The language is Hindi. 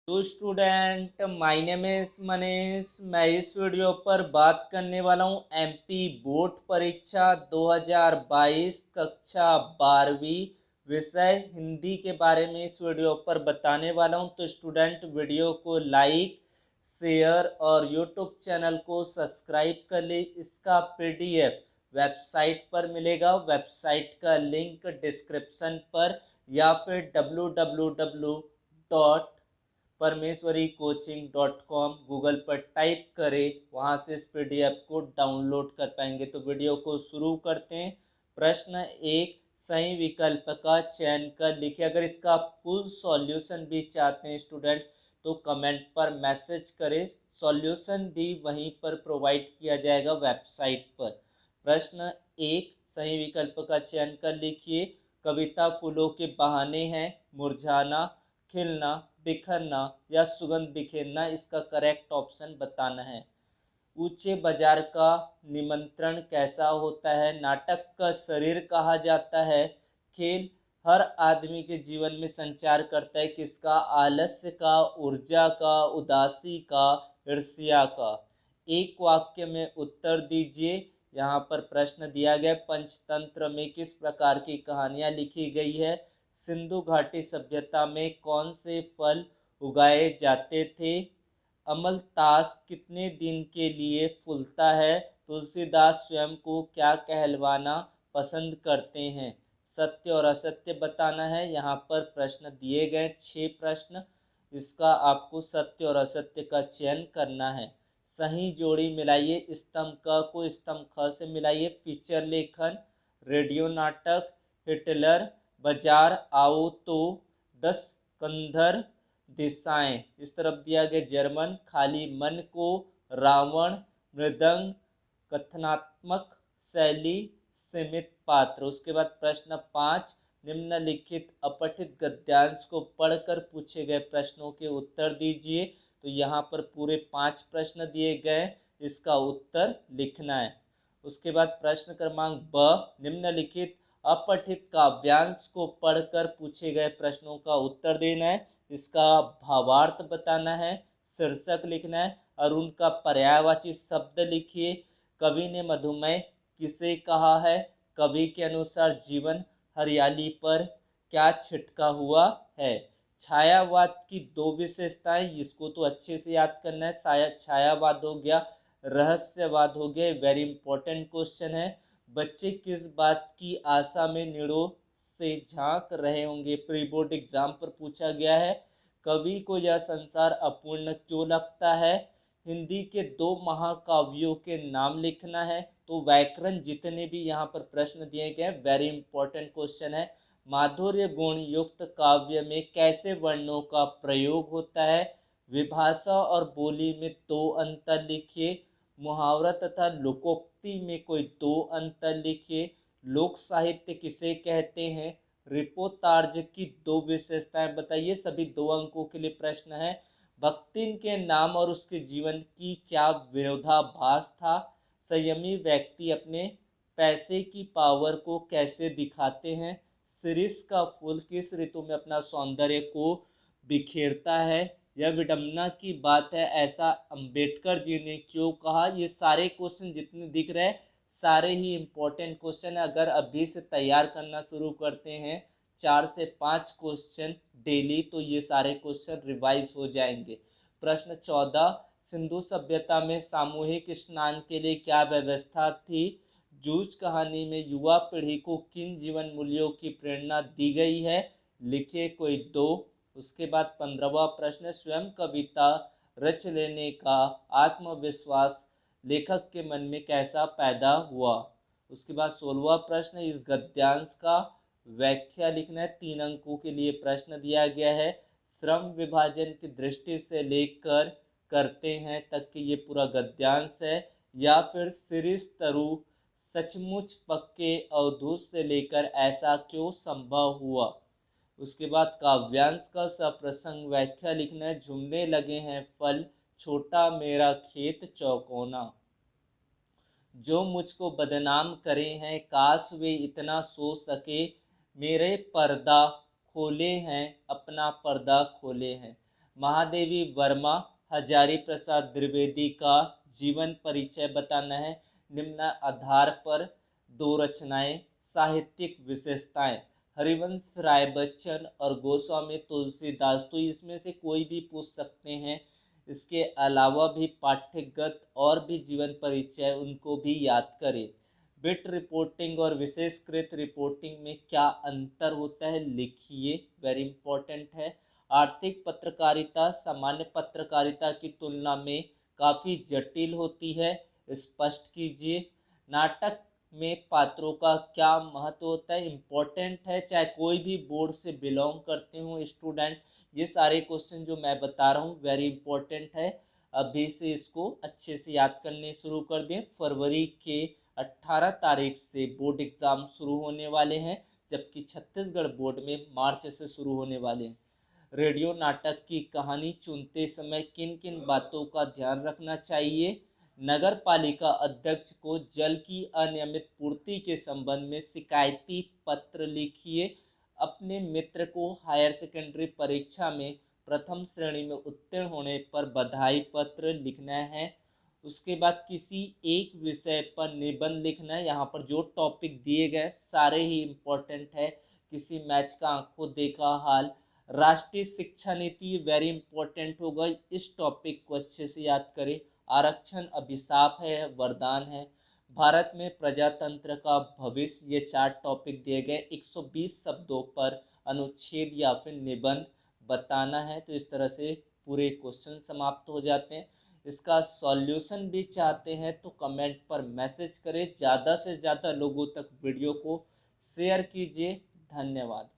तो student, my name is Manish. मैं इस वीडियो पर बात करने वाला हूँ एमपी बोर्ड परीक्षा 2022 कक्षा 12वीं विषय हिंदी के बारे में इस वीडियो पर बताने वाला हूँ। तो स्टूडेंट, वीडियो को लाइक, शेयर और यूट्यूब चैनल को सब्सक्राइब कर ले। इसका पीडीएफ वेबसाइट पर मिलेगा। वेबसाइट का लिंक डिस्क्रिप्शन पर या फिर www.परमेश्वरीकोचिंग.com गूगल पर टाइप करें, वहां से इस पीडीएफ को डाउनलोड कर पाएंगे। तो वीडियो को शुरू करते हैं। प्रश्न एक, सही विकल्प का चयन कर लिखिए। अगर इसका फुल सॉल्यूशन भी चाहते हैं स्टूडेंट तो कमेंट पर मैसेज करें, सॉल्यूशन भी वहीं पर प्रोवाइड किया जाएगा वेबसाइट पर। प्रश्न एक, सही विकल्प का चयन कर लिखिए। कविता फूलों के बहाने हैं, मुरझाना, खिलना, बिखरना या सुगंध बिखेरना। इसका करेक्ट ऑप्शन बताना है। ऊंचे बाजार का निमंत्रण कैसा होता है? नाटक का शरीर कहा जाता है। खेल हर आदमी के जीवन में संचार करता है। किसका? आलस्य का, ऊर्जा का, उदासी का, ईर्ष्या का। एक वाक्य में उत्तर दीजिए। यहाँ पर प्रश्न दिया गया, पंचतंत्र में किस प्रकार की कहानियां लिखी गई है? सिंधु घाटी सभ्यता में कौन से फल उगाए जाते थे? अमलतास कितने दिन के लिए फूलता है? तुलसीदास स्वयं को क्या कहलवाना पसंद करते हैं? सत्य और असत्य बताना है। यहाँ पर प्रश्न दिए गए 6 प्रश्न, इसका आपको सत्य और असत्य का चयन करना है। सही जोड़ी मिलाइए। स्तंभ क को स्तंभ ख से मिलाइए। फीचर लेखन, रेडियो नाटक, हिटलर, बाजार आओ तो, 10 कंधर दिशाएं। इस तरफ दिया गया जर्मन, खाली मन को, रावण, मृदंग, कथनात्मक शैली, सीमित पात्र। उसके बाद प्रश्न 5, निम्नलिखित अपठित गद्यांश को पढ़कर पूछे गए प्रश्नों के उत्तर दीजिए। तो यहाँ पर पूरे 5 प्रश्न दिए गए, इसका उत्तर लिखना है। उसके बाद प्रश्न क्रमांक ब, निम्नलिखित अपठित काव्यांश को पढ़कर पूछे गए प्रश्नों का उत्तर देना है। इसका भावार्थ बताना है, शीर्षक लिखना है और उनका पर्यायवाची शब्द लिखिए। कवि ने मधुमेह किसे कहा है? कवि के अनुसार जीवन हरियाली पर क्या छिटका हुआ है? छायावाद की 2 विशेषताएं, इसको तो अच्छे से याद करना है। शायद छायावाद हो गया, रहस्यवाद हो गया। वेरी इंपॉर्टेंट क्वेश्चन है। बच्चे किस बात की आशा में निड़ों से झांक रहे होंगे? प्री बोर्ड एग्जाम पर पूछा गया है। कवि को यह संसार अपूर्ण क्यों लगता है? हिंदी के 2 महाकाव्यों के नाम लिखना है। तो व्याकरण जितने भी यहाँ पर प्रश्न दिए गए, वेरी इंपॉर्टेंट क्वेश्चन है। माधुर्य गुण युक्त काव्य में कैसे वर्णों का प्रयोग होता है? विभाषा और बोली में 2 अंतर लिखिए। मुहावरा तथा लोकोक्ति में कोई 2 अंतर लिखिए। लोक साहित्य किसे कहते हैं? रिपोर्तार्ज की 2 विशेषताएं बताइए। सभी 2 अंकों के लिए प्रश्न है। भक्तिन के नाम और उसके जीवन की क्या विरोधाभास था? संयमी व्यक्ति अपने पैसे की पावर को कैसे दिखाते हैं? शिरीष का फूल किस ऋतु में अपना सौंदर्य को बिखेरता है? यह विडंबना की बात है, ऐसा अंबेडकर जी ने क्यों कहा? ये सारे क्वेश्चन जितने दिख रहे हैं सारे ही इंपॉर्टेंट क्वेश्चन है। अगर अभी से तैयार करना शुरू करते हैं 4 से 5 क्वेश्चन डेली, तो ये सारे क्वेश्चन रिवाइज हो जाएंगे। प्रश्न 14, सिंधु सभ्यता में सामूहिक स्नान के लिए क्या व्यवस्था थी? जूझ कहानी में युवा पीढ़ी को किन जीवन मूल्यों की प्रेरणा दी गई है? लिखे कोई 2। उसके बाद 15वां प्रश्न, स्वयं कविता रच लेने का आत्मविश्वास लेखक के मन में कैसा पैदा हुआ? उसके बाद 16वां प्रश्न, इस गद्यांश का व्याख्या लिखना है। 3 अंकों के लिए प्रश्न दिया गया है। श्रम विभाजन की दृष्टि से लेकर करते हैं तक कि ये पूरा गद्यांश है, या फिर शिरीष तरु सचमुच पक्के अवधूत से लेकर ऐसा क्यों संभव हुआ? उसके बाद काव्यांश का सप्रसंग व्याख्या लिखना है। झूमने लगे हैं फल, छोटा मेरा खेत चौकोना। जो मुझको बदनाम करे हैं, काश वे इतना सो सके। मेरे पर्दा खोले हैं, अपना पर्दा खोले हैं। महादेवी वर्मा, हजारी प्रसाद द्विवेदी का जीवन परिचय बताना है। निम्न आधार पर दो रचनाएं। साहित्यिक विशेषताएं, हरिवंश राय बच्चन और गोस्वामी तुलसीदास, तो इसमें से कोई भी पूछ सकते हैं। इसके अलावा भी पाठ्यगत और भी जीवन परिचय उनको भी याद करें। बिट रिपोर्टिंग और विशेषकृत रिपोर्टिंग में क्या अंतर होता है लिखिए, वेरी इंपॉर्टेंट है। आर्थिक पत्रकारिता सामान्य पत्रकारिता की तुलना में काफ़ी जटिल होती है, स्पष्ट कीजिए। नाटक में पात्रों का क्या महत्व होता है, इम्पोर्टेंट है, चाहे कोई भी बोर्ड से बिलोंग करते हो स्टूडेंट। ये सारे क्वेश्चन जो मैं बता रहा हूँ वेरी इंपॉर्टेंट है, अभी से इसको अच्छे से याद करने शुरू कर दें। फरवरी के 18 तारीख से बोर्ड एग्ज़ाम शुरू होने वाले हैं, जबकि छत्तीसगढ़ बोर्ड में मार्च से शुरू होने वाले हैं। रेडियो नाटक की कहानी चुनते समय किन किन बातों का ध्यान रखना चाहिए। नगर पालिका अध्यक्ष को जल की अनियमित पूर्ति के संबंध में शिकायती पत्र लिखिए। अपने मित्र को हायर सेकेंडरी परीक्षा में प्रथम श्रेणी में उत्तीर्ण होने पर बधाई पत्र लिखना है। उसके बाद किसी एक विषय पर निबंध लिखना है। यहाँ पर जो टॉपिक दिए गए सारे ही इम्पोर्टेंट है। किसी मैच का आंखों देखा हाल, राष्ट्रीय शिक्षा नीति वेरी इंपॉर्टेंट होगा, इस टॉपिक को अच्छे से याद करें। आरक्षण अभिशाप है वरदान है, भारत में प्रजातंत्र का भविष्य, ये 4 टॉपिक दिए गए। 120 शब्दों पर अनुच्छेद या फिर निबंध बताना है। तो इस तरह से पूरे क्वेश्चन समाप्त हो जाते हैं। इसका सॉल्यूशन भी चाहते हैं तो कमेंट पर मैसेज करें। ज़्यादा से ज़्यादा लोगों तक वीडियो को शेयर कीजिए। धन्यवाद।